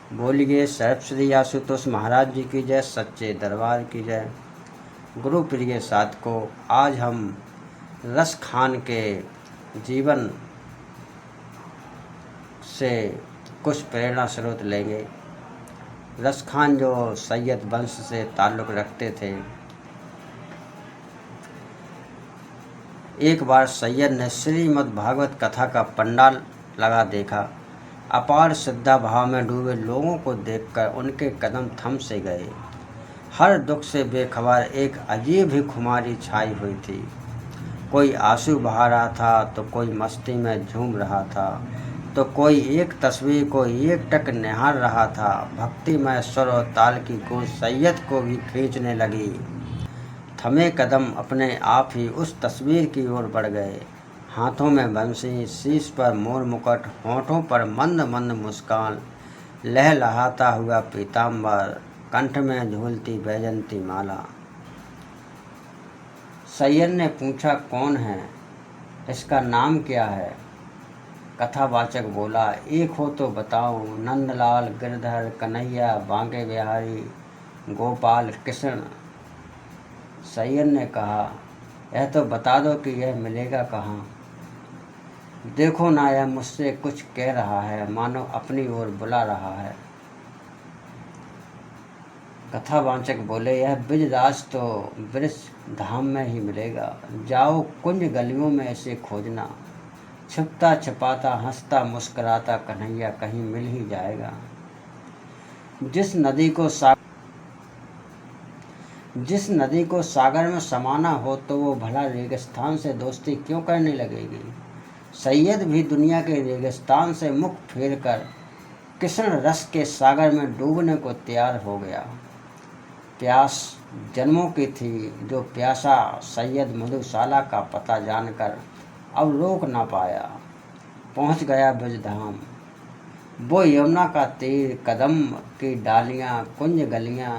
बोलिए सर्व श्री आशुतोष महाराज जी की जय, सच्चे दरबार की जय। गुरु प्रिय साधकों, आज हम रस खान के जीवन से कुछ प्रेरणा स्रोत लेंगे। रस खान जो सैयद वंश से ताल्लुक़ रखते थे, एक बार सैयद ने श्रीमद् भागवत कथा का पंडाल लगा देखा। अपार श्रद्धा भाव में डूबे लोगों को देखकर उनके कदम थम से गए। हर दुख से बेखबर एक अजीब ही खुमारी छाई हुई थी। कोई आंसू बहा रहा था तो कोई मस्ती में झूम रहा था, तो कोई एक तस्वीर को एकटक निहार रहा था। भक्तिमय स्वर और ताल की गूंज सैयद को भी खींचने लगी। थमे कदम अपने आप ही उस तस्वीर की ओर बढ़ गए। हाथों में बंसी, शीश पर मोर मुकुट, होठों पर मंद मंद मुस्कान, लहलहाता हुआ पीताम्बर, कंठ में झूलती बैजंती माला। सैयद ने पूछा, कौन है? इसका नाम क्या है? कथावाचक बोला, एक हो तो बताओ। नंदलाल, गिरधर, कन्हैया, बांके बिहारी, गोपाल, कृष्ण। सैयद ने कहा, यह तो बता दो कि यह मिलेगा कहाँ। देखो ना, यह मुझसे कुछ कह रहा है, मानो अपनी ओर बुला रहा है। कथावाचक बोले, यह ब्रिजराज तो ब्रिज धाम में ही मिलेगा। जाओ, कुंज गलियों में इसे खोजना। छिपता छिपाता, हंसता मुस्कुराता कन्हैया कहीं मिल ही जाएगा। जिस नदी को सागर में समाना हो तो वो भला रेगिस्तान से दोस्ती क्यों करने लगेगी। सैयद भी दुनिया के रेगिस्तान से मुख फेर कर कृष्ण रस के सागर में डूबने को तैयार हो गया। प्यास जन्मों की थी, जो प्यासा सैयद मधुशाला का पता जानकर अब रोक ना पाया। पहुंच गया ब्रजधाम। वो यमुना का तीर, कदम की डालियां, कुंज गलियां,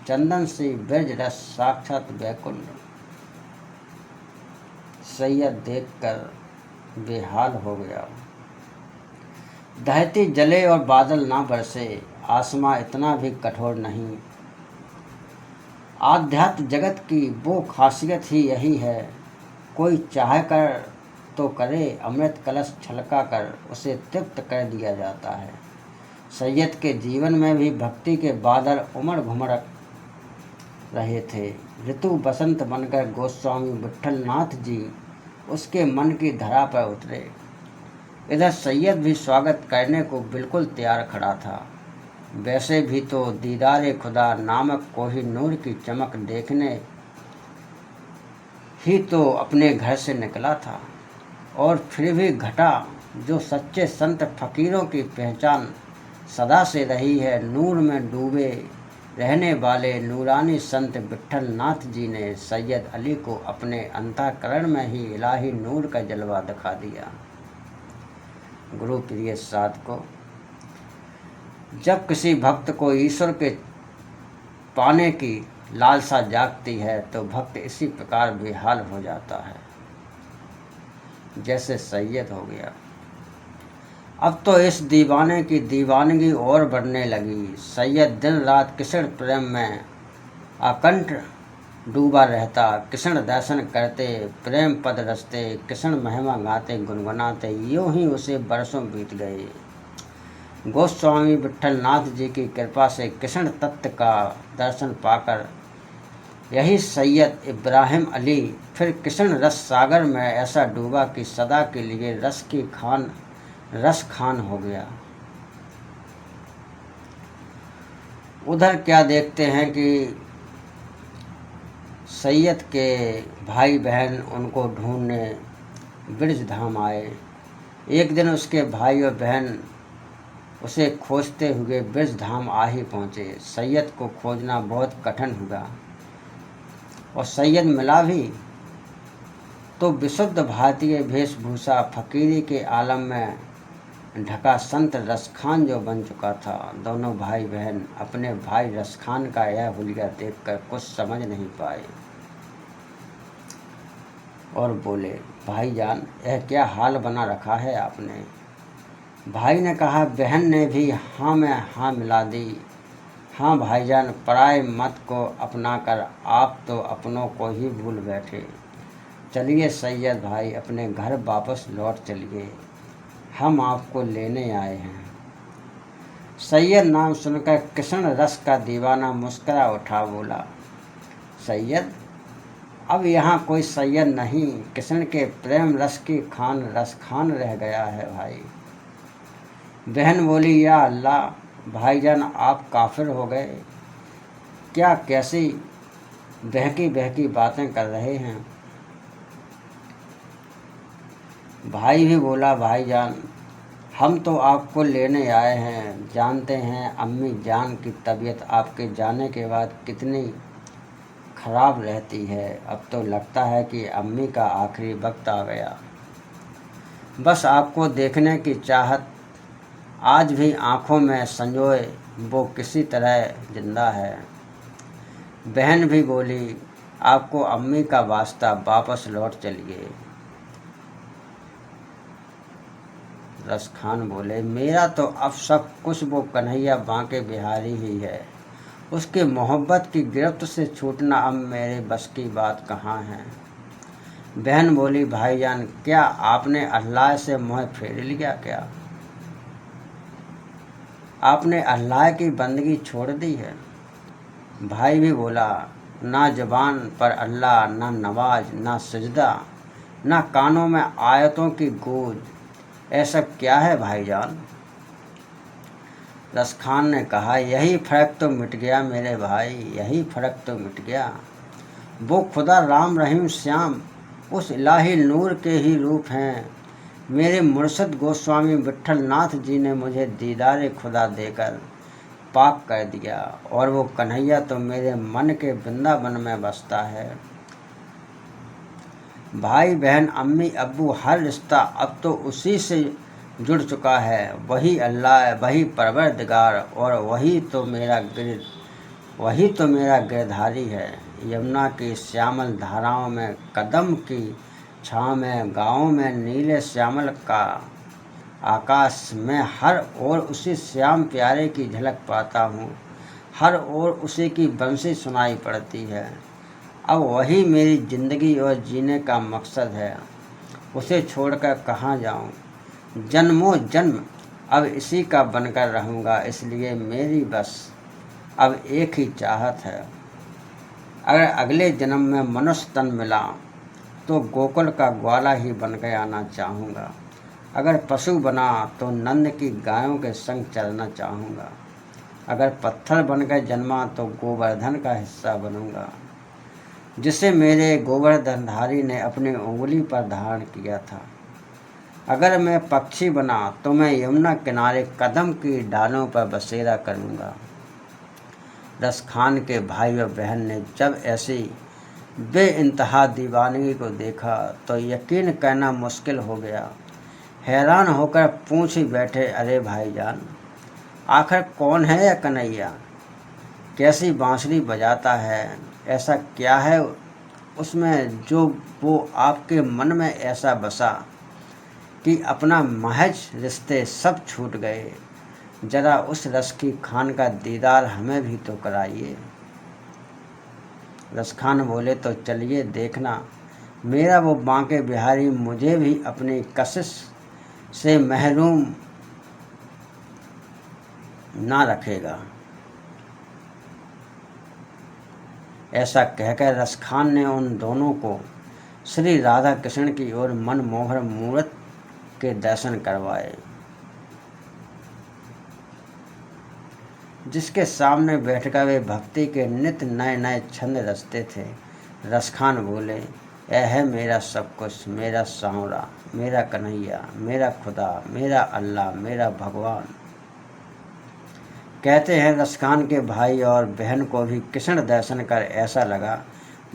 चंदन सी ब्रज रस, साक्षात वैकुंठ। सैयद देखकर बेहाल हो गया। दहती जले और बादल ना बरसे, आसमां इतना भी कठोर नहीं। आध्यात्म जगत की वो खासियत ही यही है, कोई चाह कर तो करे, अमृत कलश छलका कर उसे तृप्त कर दिया जाता है। सैयद के जीवन में भी भक्ति के बादल उमड़ घुमड़ रहे थे। ऋतु बसंत बनकर गोस्वामी विट्ठलनाथ जी उसके मन की धरा पर उतरे। इधर सैयद भी स्वागत करने को बिल्कुल तैयार खड़ा था। वैसे भी तो दीदारे खुदा नामक कोहिनूर की चमक देखने ही तो अपने घर से निकला था, और फिर भी घटा जो सच्चे संत फकीरों की पहचान सदा से रही है। नूर में डूबे रहने वाले नूरानी संत विट्ठलनाथ जी ने सैयद अली को अपने अंतःकरण में ही इलाही नूर का जलवा दिखा दिया। गुरु प्रिय साधकों, जब किसी भक्त को ईश्वर के पाने की लालसा जागती है तो भक्त इसी प्रकार बेहाल हो जाता है, जैसे सैयद हो गया। अब तो इस दीवाने की दीवानगी और बढ़ने लगी। सैयद दिन रात कृष्ण प्रेम में अकंठ डूबा रहता। कृष्ण दर्शन करते, प्रेम पद रचते, कृष्ण महिमा गाते गुनगुनाते, यूं ही उसे बरसों बीत गए। गोस्वामी विट्ठलनाथ जी की कृपा से कृष्ण तत्व का दर्शन पाकर यही सैयद इब्राहिम अली फिर कृष्ण रस सागर में ऐसा डूबा कि सदा के लिए रस खान हो गया। उधर क्या देखते हैं कि सैयद के भाई बहन उनको ढूंढने ब्रिज धाम आए। एक दिन उसके भाई और बहन उसे खोजते हुए ब्रिज धाम आ ही पहुँचे। सैयद को खोजना बहुत कठिन हुआ, और सैयद मिला भी तो विशुद्ध भारतीय वेशभूषा, फकीरी के आलम में ढका संत रसखान जो बन चुका था। दोनों भाई बहन अपने भाई रसखान का यह हुलिया देखकर कुछ समझ नहीं पाए और बोले, भाईजान, यह क्या हाल बना रखा है आपने? भाई ने कहा। बहन ने भी हाँ में हाँ मिला दी। हाँ भाईजान, पराए मत को अपना कर आप तो अपनों को ही भूल बैठे। चलिए सैयद भाई, अपने घर वापस लौट चलिए, हम आपको लेने आए हैं। सैयद नाम सुनकर कृष्ण रस का दीवाना मुस्करा उठा, बोला, सैयद, अब यहाँ कोई सैयद नहीं, कृष्ण के प्रेम रस की खान रस खान रह गया है भाई। बहन बोली, या अल्लाह, भाईजान आप काफिर हो गए क्या? कैसी बहकी बहकी बातें कर रहे हैं? भाई भी बोला, भाईजान, हम तो आपको लेने आए हैं। जानते हैं अम्मी जान की तबीयत आपके जाने के बाद कितनी खराब रहती है। अब तो लगता है कि अम्मी का आखिरी वक्त आ गया। बस आपको देखने की चाहत आज भी आँखों में संजोए वो किसी तरह जिंदा है। बहन भी बोली, आपको अम्मी का वास्ता, वापस लौट चलिए। रस खान बोले, मेरा तो अब सब कुछ वो कन्हैया बांके बिहारी ही है। उसकी मोहब्बत की गिरफ्त से छूटना अब मेरे बस की बात कहाँ है। बहन बोली, भाईजान, क्या आपने अल्लाह से मुँह फेर लिया क्या? आपने अल्लाह की बंदगी छोड़ दी है? भाई भी बोला, ना ज़बान पर अल्लाह, ना नवाज, ना सजदा, ना कानों में आयतों की गूंज, ऐसा क्या है भाईजान? रस खान ने कहा, यही फ़र्क तो मिट गया मेरे भाई, यही फ़र्क तो मिट गया। वो खुदा राम रहीम श्याम उस इलाही नूर के ही रूप हैं। मेरे मुर्शद गोस्वामी विट्ठल नाथ जी ने मुझे दीदार खुदा देकर पाक कर दिया, और वो कन्हैया तो मेरे मन के वृंदावन में बसता है। भाई बहन अम्मी अब्बू हर रिश्ता अब तो उसी से जुड़ चुका है। वही अल्लाह, वही परवरदिगार, और वही तो मेरा गिरधारी है। यमुना की श्यामल धाराओं में, कदम की छाँव में, गाँवों में नीले श्यामल का आकाश में हर ओर उसी श्याम प्यारे की झलक पाता हूँ। हर ओर उसी की बंसी सुनाई पड़ती है। अब वही मेरी ज़िंदगी और जीने का मकसद है। उसे छोड़कर कहाँ जाऊँ? जन्मों जन्म अब इसी का बनकर रहूँगा। इसलिए मेरी बस अब एक ही चाहत है, अगर अगले जन्म में मनुष्य तन मिला तो गोकुल का ग्वाला ही बनकर आना चाहूँगा। अगर पशु बना तो नंद की गायों के संग चलना चाहूँगा। अगर पत्थर बनकर जन्मा तो गोवर्धन का हिस्सा बनूँगा, जिसे मेरे गोवर्धनधारी ने अपनी उंगली पर धारण किया था। अगर मैं पक्षी बना तो मैं यमुना किनारे कदम की डालों पर बसेरा करूँगा। रस खान के भाई और बहन ने जब ऐसी बेइंतहा दीवानगी को देखा तो यकीन करना मुश्किल हो गया। हैरान होकर पूछ ही बैठे, अरे भाईजान, आखिर कौन है यह कन्हैया? कैसी बांसुरी बजाता है? ऐसा क्या है उसमें जो वो आपके मन में ऐसा बसा कि अपना महज रिश्ते सब छूट गए? जरा उस रस की खान का दीदार हमें भी तो कराइए। रस खान बोले, तो चलिए देखना, मेरा वो बांके बिहारी मुझे भी अपनी कशिश से महरूम ना रखेगा। ऐसा कहकर रस खान ने उन दोनों को श्री राधा कृष्ण की ओर मनमोहर मूर्त के दर्शन करवाए, जिसके सामने बैठकर वे भक्ति के नित नए नए छंद रचते थे। रस खान बोले, यह है मेरा सब कुछ, मेरा सांवरा, मेरा कन्हैया, मेरा खुदा, मेरा अल्लाह, मेरा भगवान। कहते हैं रस खान के भाई और बहन को भी कृष्ण दर्शन कर ऐसा लगा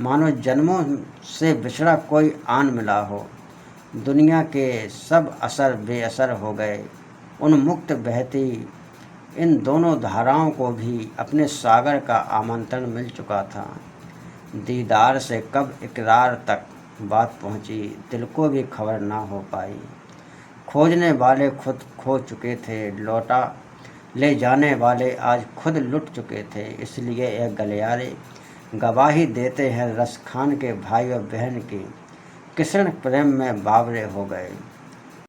मानो जन्मों से बिछड़ा कोई आन मिला हो। दुनिया के सब असर बेअसर हो गए। उन्मुक्त बहती इन दोनों धाराओं को भी अपने सागर का आमंत्रण मिल चुका था। दीदार से कब इकरार तक बात पहुंची, दिल को भी खबर ना हो पाई। खोजने वाले खुद खो चुके थे, लौटा ले जाने वाले आज खुद लुट चुके थे। इसलिए यह गलियारे गवाही देते हैं रस खान के भाई और बहन की, कृष्ण प्रेम में बावरे हो गए।